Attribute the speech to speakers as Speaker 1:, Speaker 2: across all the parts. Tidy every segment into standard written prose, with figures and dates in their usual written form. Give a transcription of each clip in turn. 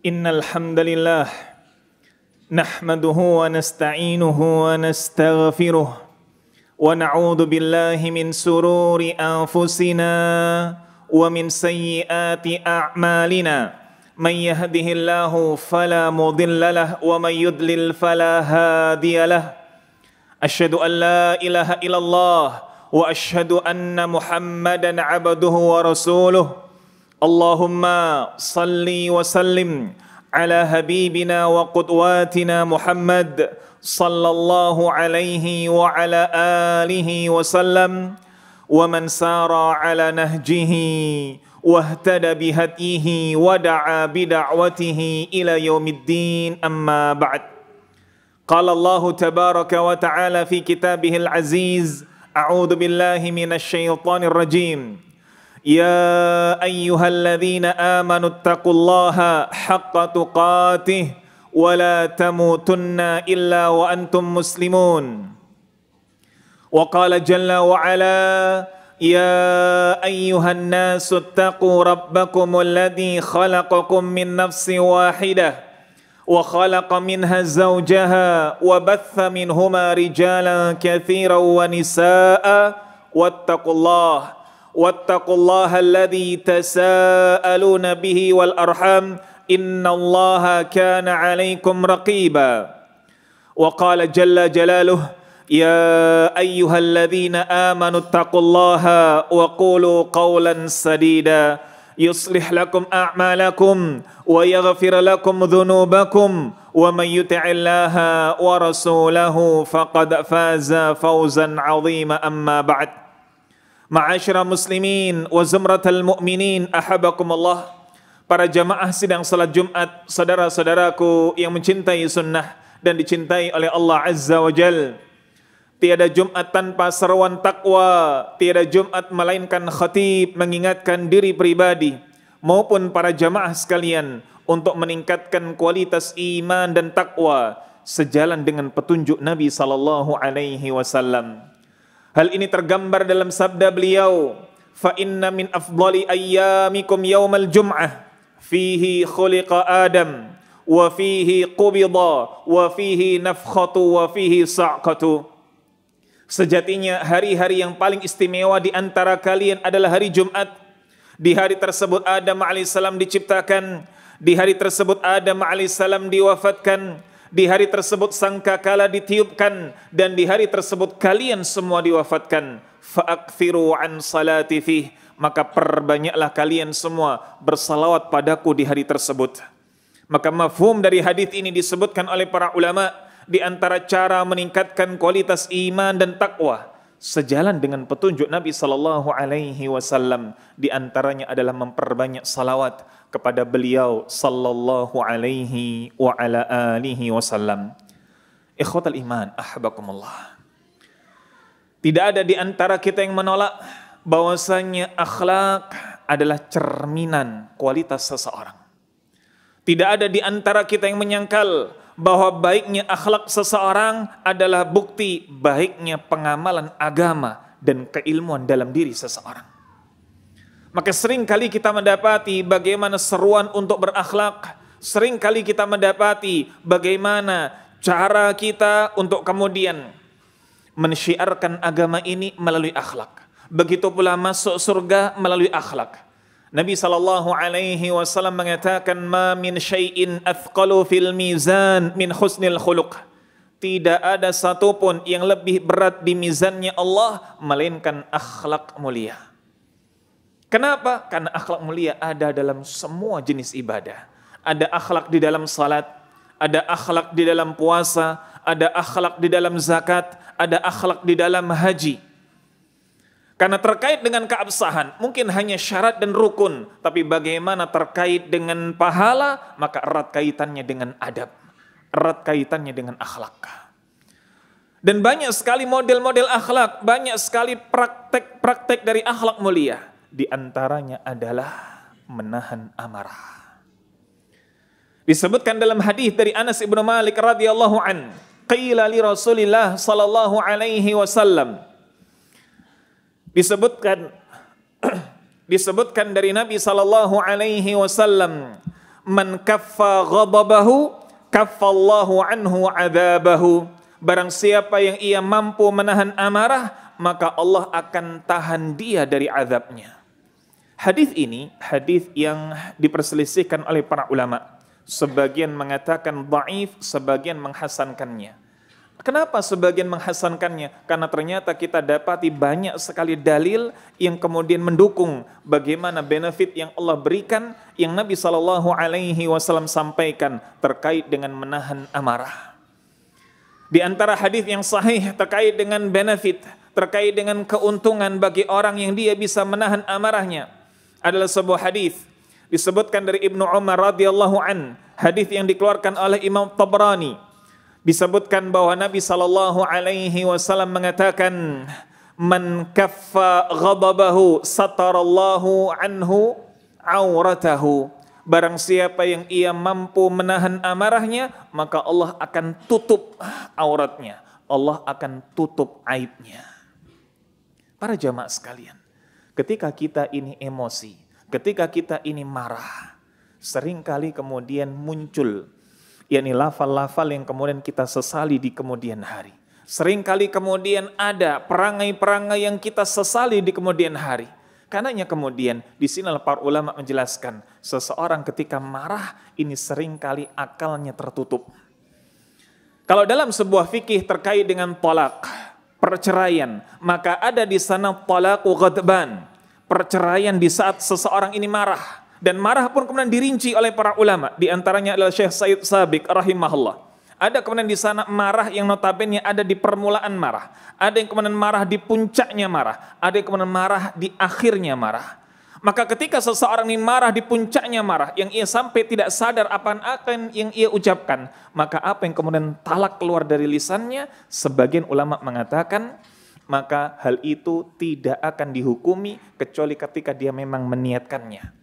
Speaker 1: Innal hamdalillah nahmaduhu wa nasta'inuhu wa nastaghfiruh wa na'udzu billahi min sururi anfusina wa min sayyiati a'malina man yahdihillahu fala mudilla lahu wa man yudlil fala hadiya lahu asyhadu an la ilaha illallah wa asyhadu anna Muhammadan 'abduhu wa rasuluh. Allahumma salli wa sallim ala habibina wa qudwatina Muhammad sallallahu alaihi wa ala alihi wa sallam wa man sara ala nahjihi wa ihtada bihadihi wa da'a bida'watihi ila yaumiddin, amma ba'd. Qala Allah tabaraka wa ta'ala fi kitabihil aziz, a'udzu billahi minasy syaithanir rajim. Ya ayyuhalladzina amanu taqullaha haqqa tuqatih wa la tamutunna illa wa antum muslimun. Wa qala jalla wa ala ya ayyuhan nasu taqu rabbakumul ladzi khalaqakum min nafsin wahidah wa khalaqa minha zawjaha wa batha minhuma rijalan katsiran wa nisaa'a wattaqullaha alladzi tasaaluna bihi wal arham innallaha kana 'alaikum raqiba. Wa qala jalla jalaluhu ya ayyuhalladzina amanu taqullaha wa qulu qawlan sadida yuslih lakum a'malakum wa yaghfir lakum dhunubakum wa man yuti'illaha wa rasulahu faqad faza fawzan 'azima, amma ba'd. Ma'asyiral muslimin wa zumratal mu'minin ahabakumullah. Para jamaah sidang salat Jumat, saudara-saudaraku yang mencintai sunnah dan dicintai oleh Allah Azza wa Jal. Tiada Jumat tanpa seruan takwa, tiada Jumat melainkan khatib mengingatkan diri pribadi maupun para jamaah sekalian untuk meningkatkan kualitas iman dan takwa sejalan dengan petunjuk Nabi sallallahu alaihi wasallam. Hal ini tergambar dalam sabda beliau, fa inna min afdali ayyamikum yaumal jum'ah fihi khuliqa Adam wa fihi qubida wa fihi nafkhatu wa fihi sa'qatu. Sejatinya hari-hari yang paling istimewa di antara kalian adalah hari Jumat. Di hari tersebut Adam alaihissalam diciptakan, di hari tersebut Adam alaihissalam diwafatkan, di hari tersebut sangkakala ditiupkan, dan di hari tersebut kalian semua diwafatkan. Fa'akthiru an salati fih, maka perbanyaklah kalian semua bersalawat padaku di hari tersebut. Maka mafhum dari hadis ini disebutkan oleh para ulama, di antara cara meningkatkan kualitas iman dan takwa sejalan dengan petunjuk Nabi sallallahu alaihi wasallam, di antaranya adalah memperbanyak salawat kepada beliau sallallahu alaihi wa ala alihi wasallam. Ikhwatal iman ahabakumullah. Tidak ada di antara kita yang menolak bahwasanya akhlak adalah cerminan kualitas seseorang. Tidak ada di antara kita yang menyangkal bahwa baiknya akhlak seseorang adalah bukti baiknya pengamalan agama dan keilmuan dalam diri seseorang. Maka sering kali kita mendapati bagaimana seruan untuk berakhlak, sering kali kita mendapati bagaimana cara kita untuk kemudian mensyiarkan agama ini melalui akhlak. Begitu pula masuk surga melalui akhlak. Nabi sallallahu alaihi wasallam mengatakan, ma min syai'in athqalu fil mizan min husnil khuluq. Tidak ada satupun yang lebih berat di mizannya Allah melainkan akhlak mulia. Kenapa? Karena akhlak mulia ada dalam semua jenis ibadah. Ada akhlak di dalam salat, ada akhlak di dalam puasa, ada akhlak di dalam zakat, ada akhlak di dalam haji. Karena terkait dengan keabsahan mungkin hanya syarat dan rukun, tapi bagaimana terkait dengan pahala, maka erat kaitannya dengan adab, erat kaitannya dengan akhlak. Dan banyak sekali model-model akhlak, banyak sekali praktek-praktek dari akhlak mulia. Di antaranya adalah menahan amarah. Disebutkan dalam hadis dari Anas ibnu Malik radhiyallahu an, qila li Rasulillah sallallahu alaihi wasallam. Disebutkan dari Nabi sallallahu alaihi wasallam, man kaffa ghadabahu kaffallahu anhu adzabahu. Barang siapa yang ia mampu menahan amarah, maka Allah akan tahan dia dari azabnya. Hadis ini hadis yang diperselisihkan oleh para ulama. Sebagian mengatakan dhaif, sebagian menghasankannya. Kenapa sebagian menghasankannya? Karena ternyata kita dapati banyak sekali dalil yang kemudian mendukung bagaimana benefit yang Allah berikan, yang Nabi SAW sampaikan terkait dengan menahan amarah. Di antara hadis yang sahih terkait dengan benefit, terkait dengan keuntungan bagi orang yang dia bisa menahan amarahnya, adalah sebuah hadis disebutkan dari Ibnu Umar radhiyallahu an, hadis yang dikeluarkan oleh Imam Tabrani. Disebutkan bahwa Nabi SAW mengatakan, man kaffa ghadabahu satarallahu anhu auratahu. Barang siapa yang ia mampu menahan amarahnya, maka Allah akan tutup auratnya, Allah akan tutup aibnya. Para jamaah sekalian, ketika kita ini emosi, ketika kita ini marah, seringkali kemudian muncul yakni lafal-lafal yang kemudian kita sesali di kemudian hari. Seringkali kemudian ada perangai-perangai yang kita sesali di kemudian hari. Karenanya kemudian di sini para ulama menjelaskan, seseorang ketika marah ini seringkali akalnya tertutup. Kalau dalam sebuah fikih terkait dengan talak, perceraian, maka ada di sana talaqu ghadban, perceraian di saat seseorang ini marah. Dan marah pun kemudian dirinci oleh para ulama. Di antaranya adalah Syekh Said Sabiq rahimahullah. Ada kemudian di sana marah yang notabene ada di permulaan marah. Ada yang kemudian marah di puncaknya marah. Ada yang kemudian marah di akhirnya marah. Maka ketika seseorang ini marah di puncaknya marah, yang ia sampai tidak sadar apa yang ia ucapkan, maka apa yang kemudian talak keluar dari lisannya, sebagian ulama mengatakan, maka hal itu tidak akan dihukumi kecuali ketika dia memang meniatkannya.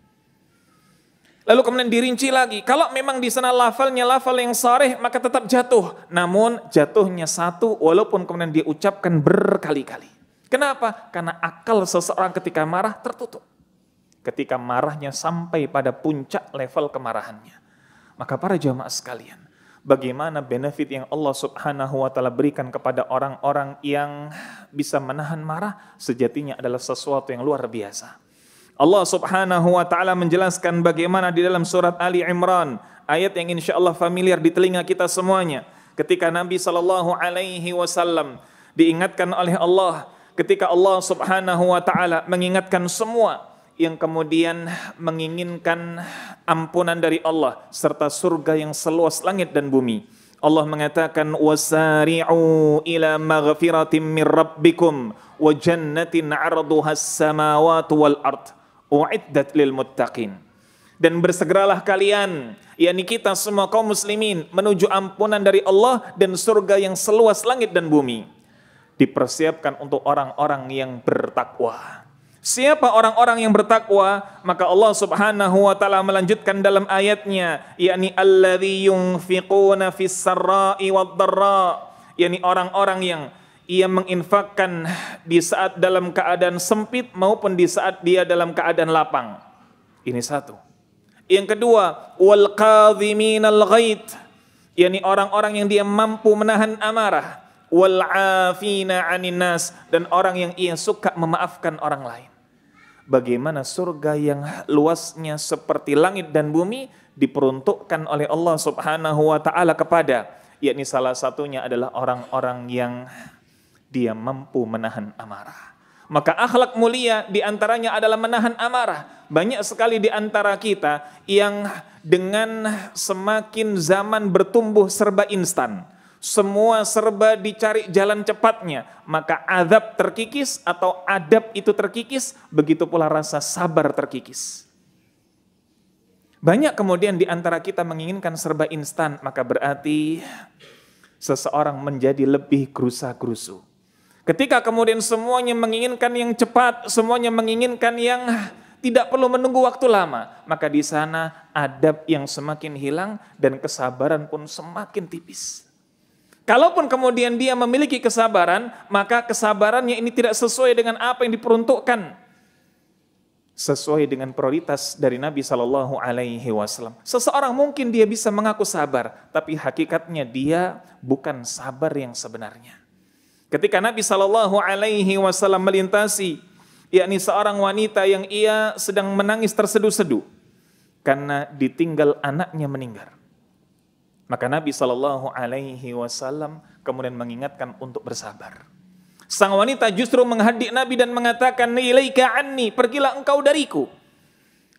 Speaker 1: Lalu kemudian dirinci lagi, kalau memang di sana lafalnya lafal yang sharih, maka tetap jatuh. Namun jatuhnya satu walaupun kemudian dia ucapkan berkali-kali. Kenapa? Karena akal seseorang ketika marah tertutup. Ketika marahnya sampai pada puncak level kemarahannya. Maka para jamaah sekalian, bagaimana benefit yang Allah Subhanahu wa taala berikan kepada orang-orang yang bisa menahan marah, sejatinya adalah sesuatu yang luar biasa. Allah Subhanahu wa taala menjelaskan bagaimana di dalam surat Ali Imran, ayat yang insyaallah familiar di telinga kita semuanya, ketika Nabi SAW diingatkan oleh Allah, ketika Allah Subhanahu wa taala mengingatkan semua yang kemudian menginginkan ampunan dari Allah serta surga yang seluas langit dan bumi. Allah mengatakan, wasari'u ila maghfiratin min rabbikum wa jannatin 'arduha as-samawati wal ard u'iddat lil muttaqin. Dan bersegeralah kalian, yakni kita semua kaum muslimin, menuju ampunan dari Allah dan surga yang seluas langit dan bumi. Dipersiapkan untuk orang-orang yang bertakwa. Siapa orang-orang yang bertakwa? Maka Allah Subhanahu wa taala melanjutkan dalam ayatnya, yakni alladzi yunfiquna fis sarra'i wad dharra, yakni orang-orang yang ia menginfakkan di saat dalam keadaan sempit maupun di saat dia dalam keadaan lapang. Ini satu. Yang kedua, wal kadhiminal ghaid, yakni orang-orang yang dia mampu menahan amarah, wal afina 'anin nas, dan orang yang ia suka memaafkan orang lain. Bagaimana surga yang luasnya seperti langit dan bumi diperuntukkan oleh Allah Subhanahu wa taala kepada, yakni salah satunya adalah orang-orang yang dia mampu menahan amarah. Maka akhlak mulia diantaranya adalah menahan amarah. Banyak sekali di antara kita yang dengan semakin zaman bertumbuh serba instan, semua serba dicari jalan cepatnya, maka azab terkikis atau adab itu terkikis, begitu pula rasa sabar terkikis. Banyak kemudian di antara kita menginginkan serba instan, maka berarti seseorang menjadi lebih gerusa-gerusu. Ketika kemudian semuanya menginginkan yang cepat, semuanya menginginkan yang tidak perlu menunggu waktu lama, maka di sana adab yang semakin hilang dan kesabaran pun semakin tipis. Kalaupun kemudian dia memiliki kesabaran, maka kesabarannya ini tidak sesuai dengan apa yang diperuntukkan. sesuai dengan prioritas dari Nabi Shallallahu Alaihi Wasallam. Seseorang mungkin dia bisa mengaku sabar, tapi hakikatnya dia bukan sabar yang sebenarnya. Ketika Nabi Shallallahu Alaihi Wasallam melintasi, yakni seorang wanita yang ia sedang menangis terseduh-seduh karena ditinggal anaknya meninggal, maka Nabi Shallallahu Alaihi Wasallam kemudian mengingatkan untuk bersabar. Sang wanita justru menghadik Nabi dan mengatakan, ilaika anni, pergilah engkau dariku.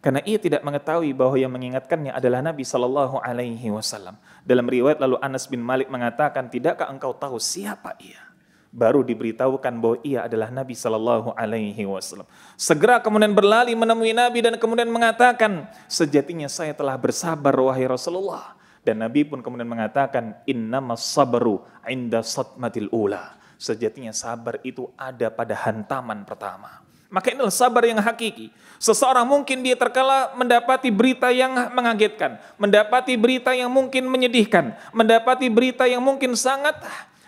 Speaker 1: Karena ia tidak mengetahui bahwa yang mengingatkannya adalah Nabi Shallallahu Alaihi Wasallam. Dalam riwayat lalu Anas bin Malik mengatakan, tidakkah engkau tahu siapa ia? Baru diberitahukan bahwa ia adalah Nabi Shallallahu Alaihi Wasallam. Segera kemudian berlari menemui Nabi dan kemudian mengatakan, sejatinya saya telah bersabar wahai Rasulullah. Dan Nabi pun kemudian mengatakan, innamas sabru inda satmatil ula. Sejatinya sabar itu ada pada hantaman pertama. Maka inilah sabar yang hakiki. Seseorang mungkin dia terkala mendapati berita yang mengagetkan, mendapati berita yang mungkin menyedihkan, mendapati berita yang mungkin sangat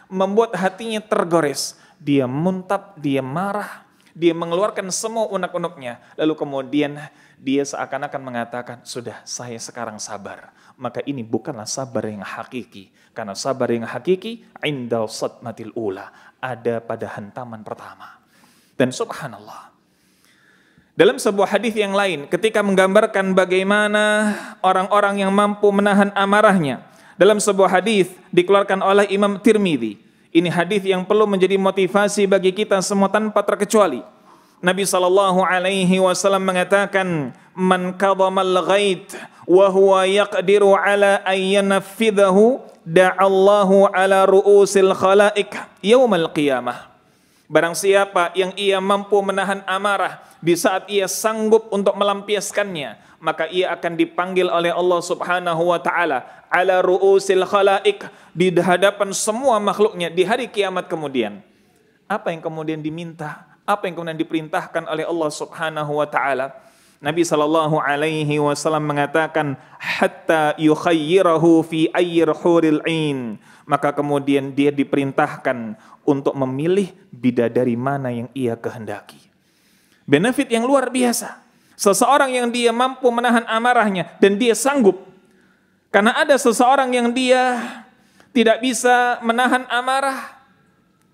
Speaker 1: membuat hatinya tergores. Dia muntap, dia marah, dia mengeluarkan semua unek-uneknya. Lalu kemudian dia seakan-akan mengatakan, sudah saya sekarang sabar. Maka ini bukanlah sabar yang hakiki. Karena sabar yang hakiki, inda satmatil ula, ada pada hantaman pertama. Dan subhanallah, dalam sebuah hadis yang lain, ketika menggambarkan bagaimana orang-orang yang mampu menahan amarahnya, dalam sebuah hadis dikeluarkan oleh Imam Tirmidzi, ini hadis yang perlu menjadi motivasi bagi kita semua tanpa terkecuali. Nabi Shallallahu Alaihi Wasallam mengatakan, man kadhamal ghaid wa huwa yaqdiru ala ayyanafidhahu da'allahu ala ru'usil khalaik yaumal qiyamah. Barang siapa yang ia mampu menahan amarah di saat ia sanggup untuk melampiaskannya, maka ia akan dipanggil oleh Allah Subhanahu wa taala ala ru'usil khalaik, di hadapan semua makhluknya di hari kiamat kemudian. Apa yang kemudian diminta? Apa yang kemudian diperintahkan oleh Allah Subhanahu wa taala? Nabi Shallallahu Alaihi Wasallam mengatakan, hatta yukhayyirahu fi ayyir huril ain. Maka kemudian dia diperintahkan untuk memilih bidadari mana yang ia kehendaki. Benefit yang luar biasa. Seseorang yang dia mampu menahan amarahnya dan dia sanggup. Karena ada seseorang yang dia tidak bisa menahan amarah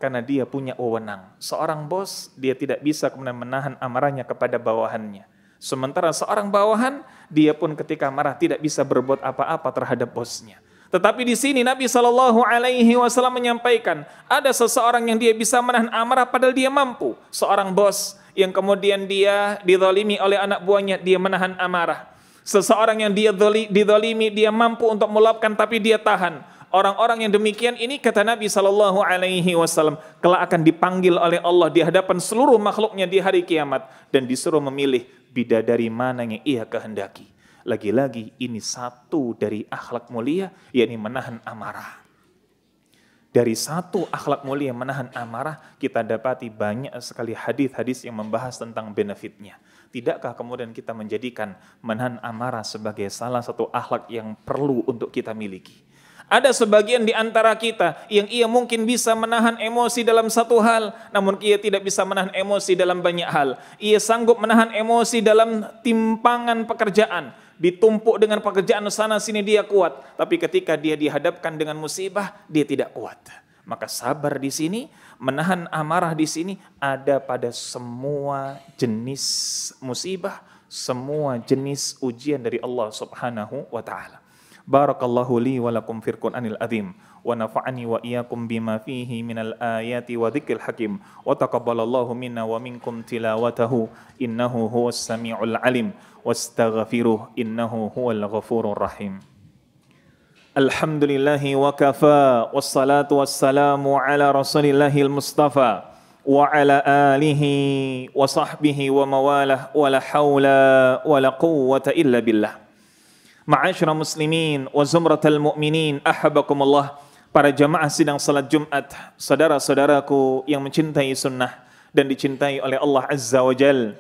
Speaker 1: karena dia punya wewenang. Seorang bos, dia tidak bisa kemudian menahan amarahnya kepada bawahannya. Sementara seorang bawahan, dia pun ketika marah tidak bisa berbuat apa-apa terhadap bosnya. Tetapi di sini Nabi Shallallahu Alaihi Wasallam menyampaikan, ada seseorang yang dia bisa menahan amarah padahal dia mampu. Seorang bos yang kemudian dia dizalimi oleh anak buahnya, dia menahan amarah. Seseorang yang dia dizalimi, dia mampu untuk meluapkan tapi dia tahan. Orang-orang yang demikian ini, kata Nabi Shallallahu Alaihi Wasallam, kelak akan dipanggil oleh Allah di hadapan seluruh makhluknya di hari kiamat dan disuruh memilih bidadari mana yang ia kehendaki. Lagi-lagi ini satu dari akhlak mulia, yakni menahan amarah. Dari satu akhlak mulia menahan amarah, kita dapati banyak sekali hadis-hadis yang membahas tentang benefitnya. Tidakkah kemudian kita menjadikan menahan amarah sebagai salah satu akhlak yang perlu untuk kita miliki? Ada sebagian di antara kita yang ia mungkin bisa menahan emosi dalam satu hal, namun ia tidak bisa menahan emosi dalam banyak hal. Ia sanggup menahan emosi dalam timpangan pekerjaan, ditumpuk dengan pekerjaan sana sini dia kuat, tapi ketika dia dihadapkan dengan musibah, dia tidak kuat. Maka sabar di sini, menahan amarah di sini ada pada semua jenis musibah, semua jenis ujian dari Allah Subhanahu wa taala. Barakallahu li wa lakum fil Qur'anil azim wa nafa'ani wa iyyakum bima fihi minal ayati wa dzikril hakim wa taqabbalallahu minna wa minkum tilawatahu innahu huwas samiul alim wastaghfiruh innahu huwal ghafurur rahim. Alhamdulillahi wa kafa wassalatu wassalamu ala rasulillahil mustafa wa ala alihi wa sahbihi wa mawalah wa la hawla wa la quwwata illa billah. Ma'asyara muslimin wa zumratal mu'minin, ahabakumullah, para jamaah sidang salat Jumat, saudara-saudaraku yang mencintai sunnah dan dicintai oleh Allah Azza wa Jal.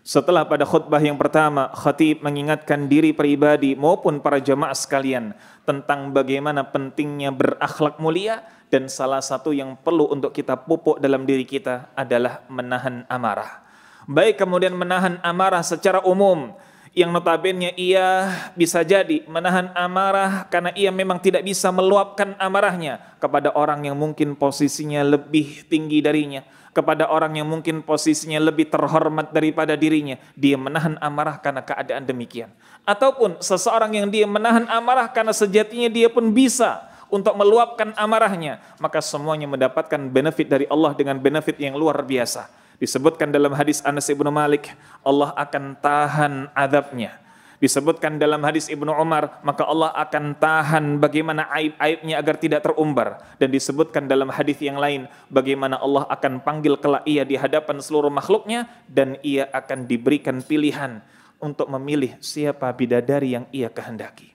Speaker 1: Setelah pada khutbah yang pertama, khatib mengingatkan diri pribadi maupun para jamaah sekalian tentang bagaimana pentingnya berakhlak mulia, dan salah satu yang perlu untuk kita pupuk dalam diri kita adalah menahan amarah. baik kemudian menahan amarah secara umum, yang notabene ia bisa jadi menahan amarah karena ia memang tidak bisa meluapkan amarahnya kepada orang yang mungkin posisinya lebih tinggi darinya, kepada orang yang mungkin posisinya lebih terhormat daripada dirinya. Dia menahan amarah karena keadaan demikian. Ataupun seseorang yang dia menahan amarah karena sejatinya dia pun bisa untuk meluapkan amarahnya, maka semuanya mendapatkan benefit dari Allah dengan benefit yang luar biasa. Disebutkan dalam hadis Anas ibnu Malik, Allah akan tahan azabnya. Disebutkan dalam hadis Ibnu Umar, maka Allah akan tahan bagaimana aib-aibnya agar tidak terumbar. Dan disebutkan dalam hadis yang lain, bagaimana Allah akan panggil kelak ia di hadapan seluruh makhluknya, dan ia akan diberikan pilihan untuk memilih siapa bidadari yang ia kehendaki.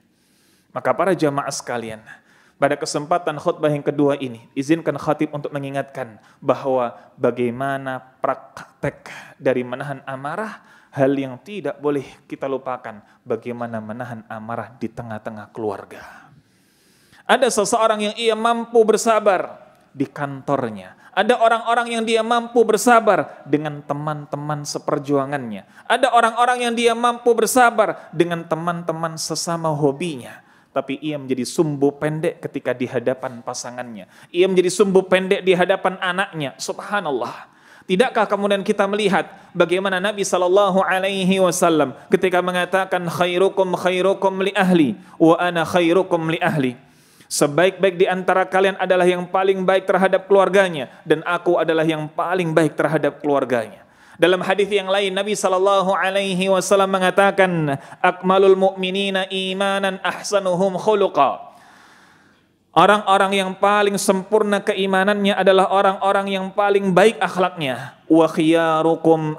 Speaker 1: Maka para jamaah sekalian, pada kesempatan khutbah yang kedua ini, izinkan khatib untuk mengingatkan bahwa bagaimana praktek dari menahan amarah, hal yang tidak boleh kita lupakan, bagaimana menahan amarah di tengah-tengah keluarga. Ada seseorang yang ia mampu bersabar di kantornya. Ada orang-orang yang dia mampu bersabar dengan teman-teman seperjuangannya. Ada orang-orang yang dia mampu bersabar dengan teman-teman sesama hobinya. Tapi ia menjadi sumbu pendek ketika di hadapan pasangannya. Ia menjadi sumbu pendek di hadapan anaknya. Subhanallah. Tidakkah kemudian kita melihat bagaimana Nabi SAW ketika mengatakan khairukum khairukum li ahli wa ana khairukum li ahli. Sebaik-baik di antara kalian adalah yang paling baik terhadap keluarganya, dan aku adalah yang paling baik terhadap keluarganya. Dalam hadis yang lain Nabi SAW mengatakan, akmalul mu'minina imanan ahsanuhum khuluqa. Orang-orang yang paling sempurna keimanannya adalah orang-orang yang paling baik akhlaknya. Wa khiyarukum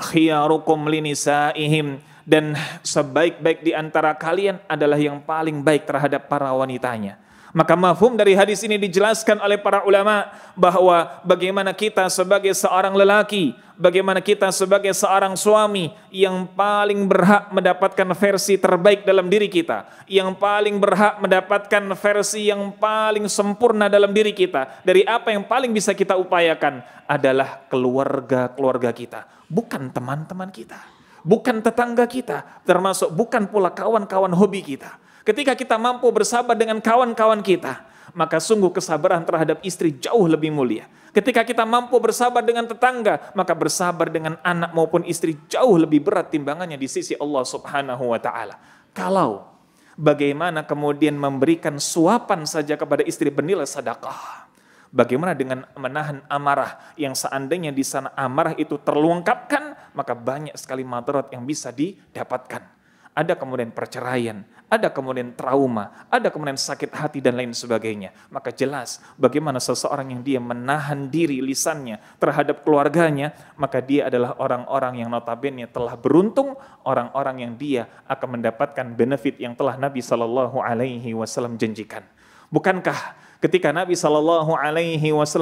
Speaker 1: linisaihim, dan sebaik-baik di antara kalian adalah yang paling baik terhadap para wanitanya. Maka mafhum dari hadis ini dijelaskan oleh para ulama bahwa bagaimana kita sebagai seorang lelaki, bagaimana kita sebagai seorang suami yang paling berhak mendapatkan versi terbaik dalam diri kita, yang paling berhak mendapatkan versi yang paling sempurna dalam diri kita, dari apa yang paling bisa kita upayakan adalah keluarga-keluarga kita, bukan teman-teman kita, bukan tetangga kita, termasuk bukan pula kawan-kawan hobi kita. Ketika kita mampu bersabar dengan kawan-kawan kita, maka sungguh kesabaran terhadap istri jauh lebih mulia. Ketika kita mampu bersabar dengan tetangga, maka bersabar dengan anak maupun istri jauh lebih berat timbangannya di sisi Allah Subhanahu wa Ta'ala. Kalau bagaimana kemudian memberikan suapan saja kepada istri bernilai sedekah, bagaimana dengan menahan amarah yang seandainya di sana amarah itu terlengkapkan, maka banyak sekali madarat yang bisa didapatkan. Ada kemudian perceraian, ada kemudian trauma, ada kemudian sakit hati dan lain sebagainya. Maka jelas bagaimana seseorang yang dia menahan diri lisannya terhadap keluarganya, maka dia adalah orang-orang yang notabene telah beruntung, orang-orang yang dia akan mendapatkan benefit yang telah Nabi SAW janjikan. Bukankah ketika Nabi SAW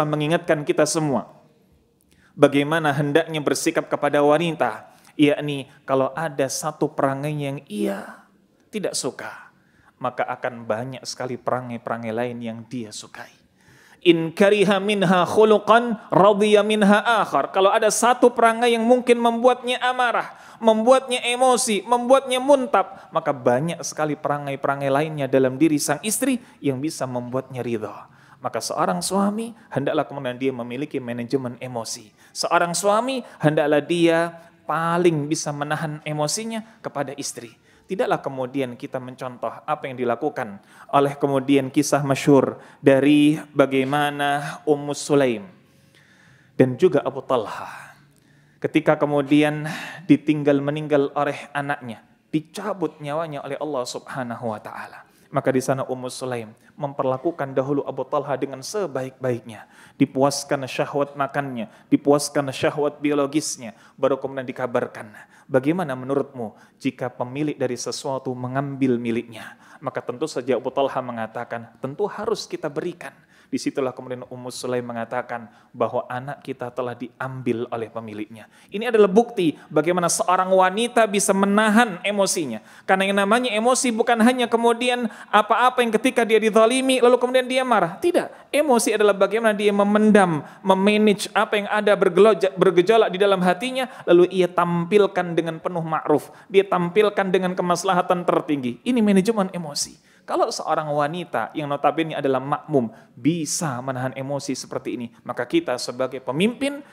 Speaker 1: mengingatkan kita semua bagaimana hendaknya bersikap kepada wanita, yakni kalau ada satu perangai yang ia tidak suka, maka akan banyak sekali perangai-perangai lain yang dia sukai. In kariha minha khuluqan radiya minha akhar. Kalau ada satu perangai yang mungkin membuatnya amarah, membuatnya emosi, membuatnya muntap, maka banyak sekali perangai-perangai lainnya dalam diri sang istri yang bisa membuatnya ridha. Maka seorang suami hendaklah kemudian dia memiliki manajemen emosi. Seorang suami hendaklah dia paling bisa menahan emosinya kepada istri. Tidaklah kemudian kita mencontoh apa yang dilakukan oleh kemudian kisah masyhur dari bagaimana Ummu Sulaim dan juga Abu Talha. Ketika kemudian ditinggal meninggal oleh anaknya, dicabut nyawanya oleh Allah Subhanahu wa Ta'ala. Maka di sana Ummu Sulaim memperlakukan dahulu Abu Talha dengan sebaik-baiknya. Dipuaskan syahwat makannya, dipuaskan syahwat biologisnya. Baru kemudian dikabarkan, bagaimana menurutmu jika pemilik dari sesuatu mengambil miliknya? Maka tentu saja Abu Talha mengatakan, tentu harus kita berikan. Disitulah kemudian Ummu Sulaim mengatakan bahwa anak kita telah diambil oleh pemiliknya. Ini adalah bukti bagaimana seorang wanita bisa menahan emosinya. Karena yang namanya emosi bukan hanya kemudian apa-apa yang ketika dia dizalimi lalu kemudian dia marah. Tidak, emosi adalah bagaimana dia memendam, memanage apa yang ada bergejolak di dalam hatinya, lalu ia tampilkan dengan penuh ma'ruf. Dia tampilkan dengan kemaslahatan tertinggi. Ini manajemen emosi. Kalau seorang wanita yang notabene adalah makmum bisa menahan emosi seperti ini, maka kita sebagai pemimpin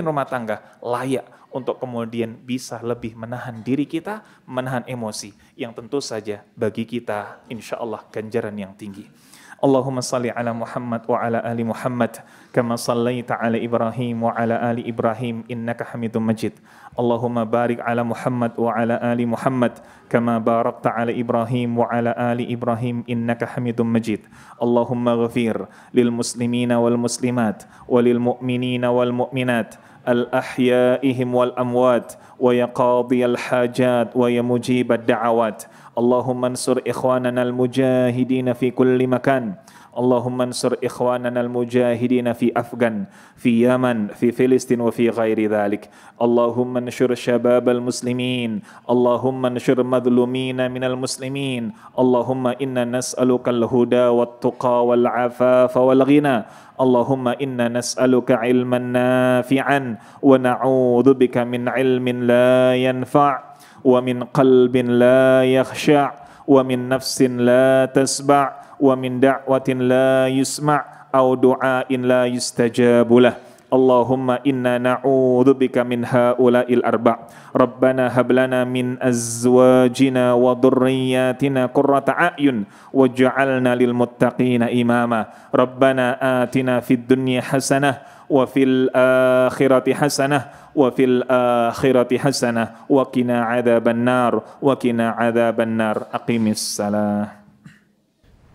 Speaker 1: rumah tangga layak untuk kemudian bisa lebih menahan diri kita, menahan emosi yang tentu saja bagi kita insya Allah ganjaran yang tinggi. Allahumma salli ala Muhammad wa ala ali Muhammad kama sallaita ala Ibrahim wa ala ali Ibrahim innaka Hamidum Majid. Allahumma barik ala Muhammad wa ala ali Muhammad kama barakta ala Ibrahim wa ala ali Ibrahim innaka Hamidum Majid. Allahumma ghafir lil muslimina wal muslimat walil mu'minina wal mu'minat al-ahya'ihim wal amwat wa ya qadiyal hajat wa ya mujibad da'awat. Allahumma ansur ikhwanana al-mujahidina fi kulli makan. Allahumma ansur ikhwanana al-mujahidina fi Afgan, fi Yaman, fi Filistin wa fi ghairi dhalik. Allahumma anshur shabab al-muslimin. Allahumma anshur madhlumina minal muslimin. Allahumma inna nas'aluka al-huda wat-tuqa wal-afafa wal-ghina. Allahumma inna nas'aluka ilman nafi'an wa na'udzu bika min ilmin la yanfa' wa min qalbin la yakhsha' wa min nafsin la tasba' wa min da'watin la yusma' aw du'ain la yustajabu lah. Allahumma inna na'udzu bika min haula'il arba'. Rabbana hab lana min azwajina wa dhurriyyatina qurrata a'yun waj'alna lil muttaqina imama. Rabbana atina fid dunya hasanah wa fil akhirati hasanah wa fil akhirati hasanah wa qina adzaban nar wa qina adzaban nar. Aqimis salah.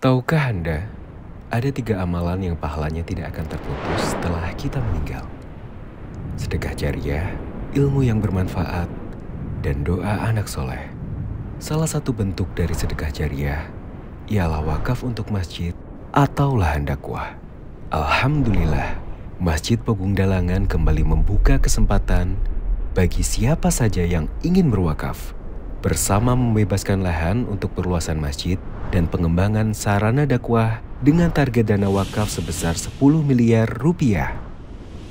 Speaker 2: Tahukah Anda, ada 3 amalan yang pahalanya tidak akan terputus setelah kita meninggal. Sedekah jariah, ilmu yang bermanfaat, dan doa anak soleh. Salah satu bentuk dari sedekah jariah ialah wakaf untuk masjid atau lahan dakwah. Alhamdulillah, Masjid Pogung Dalangan kembali membuka kesempatan bagi siapa saja yang ingin berwakaf, bersama membebaskan lahan untuk perluasan masjid dan pengembangan sarana dakwah dengan target dana wakaf sebesar 10 miliar rupiah.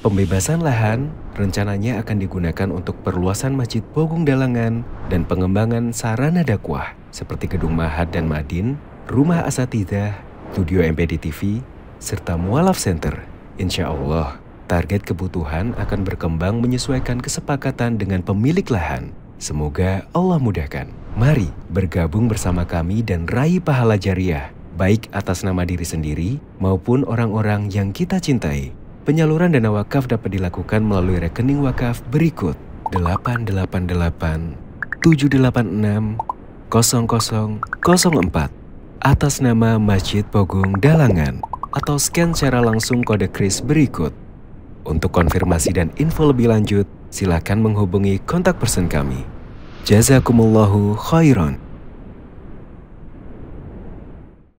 Speaker 2: Pembebasan lahan rencananya akan digunakan untuk perluasan Masjid Pogung Dalangan dan pengembangan sarana dakwah seperti Gedung Mahad dan Madin, Rumah Asatidzah, Studio MPD TV, serta Mualaf Center. Insya Allah, target kebutuhan akan berkembang menyesuaikan kesepakatan dengan pemilik lahan. Semoga Allah mudahkan. Mari bergabung bersama kami dan raih pahala jariah, baik atas nama diri sendiri maupun orang-orang yang kita cintai. Penyaluran dana wakaf dapat dilakukan melalui rekening wakaf berikut: 888 786 0004 atas nama Masjid Pogung Dalangan, atau scan secara langsung kode kris berikut. Untuk konfirmasi dan info lebih lanjut, silakan menghubungi kontak person kami. Jazakumullahu khairan.